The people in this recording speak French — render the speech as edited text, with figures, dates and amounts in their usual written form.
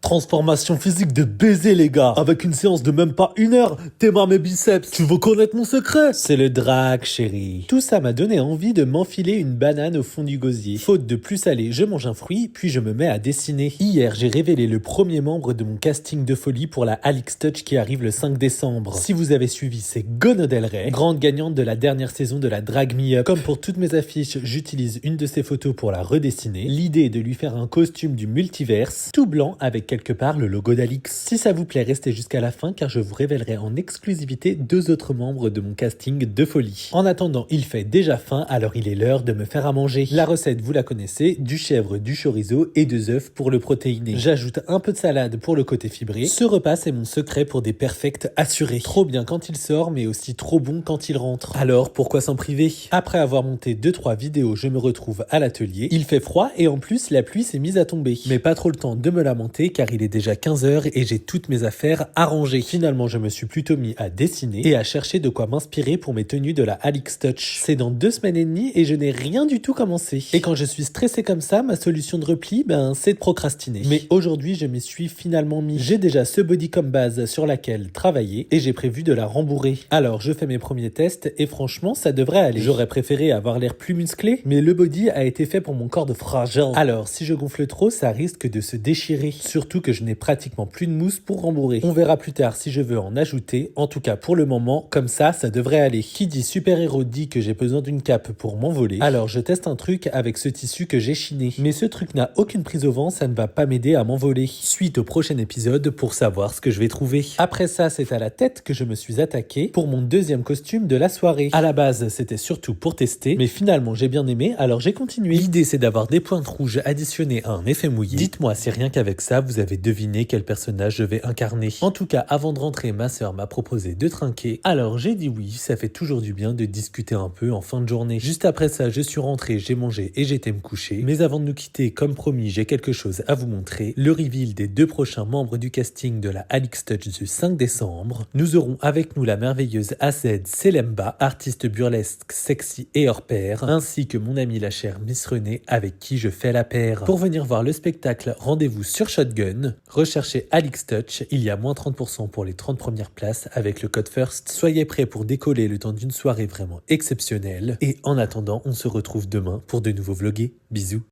Transformation physique de baiser les gars. Avec une séance de même pas 1 heure, t'aimes mes biceps. Tu veux connaître mon secret? C'est le drag chérie. Tout ça m'a donné envie de m'enfiler une banane au fond du gosier. Faute de plus salé, je mange un fruit, puis je me mets à dessiner. Hier, j'ai révélé le premier membre de mon casting de folie pour la Alix Touch qui arrive le 5 décembre. Si vous avez suivi, c'est Gono Del Rey, grande gagnante de la dernière saison de la Drag Me Up. Comme pour toutes mes affiches, j'utilise une de ses photos pour la redessiner. L'idée est de lui faire un costume du multiverse, tout blanc avec quelque part le logo d'Alix. Si ça vous plaît, restez jusqu'à la fin car je vous révélerai en exclusivité 2 autres membres de mon casting de folie. En attendant, il fait déjà faim, alors il est l'heure de me faire à manger. La recette, vous la connaissez, du chèvre, du chorizo et 2 œufs pour le protéiner. J'ajoute un peu de salade pour le côté fibré. Ce repas, c'est mon secret pour des perfects assurés. Trop bien quand il sort, mais aussi trop bon quand il rentre. Alors, pourquoi s'en priver? Après avoir monté 2-3 vidéos, je me retrouve à l'atelier. Il fait froid et en plus, la pluie s'est mise à tomber. Mais pas trop le temps de me lamenter car il est déjà 15h et j'ai toutes mes affaires à ranger. Finalement, je me suis plutôt mis à dessiner et à chercher de quoi m'inspirer pour mes tenues de la Alix Touch. C'est dans 2 semaines et demie et je n'ai rien du tout commencé. Et quand je suis stressé comme ça, ma solution de repli, c'est de procrastiner. Mais aujourd'hui, je m'y suis finalement mis. J'ai déjà ce body comme base sur laquelle travailler et j'ai prévu de la rembourrer. Alors, je fais mes premiers tests et franchement, ça devrait aller. J'aurais préféré avoir l'air plus musclé, mais le body a été fait pour mon corps de fragile. Alors, si je gonfle trop, ça risque de se déchirer. Surtout que je n'ai pratiquement plus de mousse pour rembourrer. On verra plus tard si je veux en ajouter. En tout cas, pour le moment, comme ça devrait aller. Qui dit super-héros dit que j'ai besoin d'une cape pour m'envoler. Alors, je teste un truc avec ce tissu que j'ai chiné. Mais ce truc n'a aucune prise au vent, ça ne va pas m'aider à m'envoler. Suite au prochain épisode pour savoir ce que je vais trouver. Après ça, c'est à la tête que je me suis attaqué pour mon 2e costume de la soirée. À la base, c'était surtout pour tester, mais finalement, j'ai bien aimé, alors j'ai continué. L'idée, c'est d'avoir des pointes rouges additionnées à un effet mouillé. Dites-moi si rien qu'avec ça, vous avez deviné quel personnage je vais incarner. En tout cas, avant de rentrer, ma sœur m'a proposé de trinquer. Alors j'ai dit oui, ça fait toujours du bien de discuter un peu en fin de journée. Juste après ça, je suis rentré, j'ai mangé et j'étais me coucher. Mais avant de nous quitter, comme promis, j'ai quelque chose à vous montrer. Le reveal des 2 prochains membres du casting de la Alix Touch du 5 décembre. Nous aurons avec nous la merveilleuse AZ Selemba, artiste burlesque, sexy et hors pair, ainsi que mon amie la chère Miss Renée avec qui je fais la paire. Pour venir voir le spectacle, rendez-vous sur Shotgun. Recherchez Alix Touch, il y a moins 30% pour les 30 premières places avec le code FIRST. Soyez prêts pour décoller le temps d'une soirée vraiment exceptionnelle. Et en attendant, on se retrouve demain pour de nouveaux vlogués. Bisous.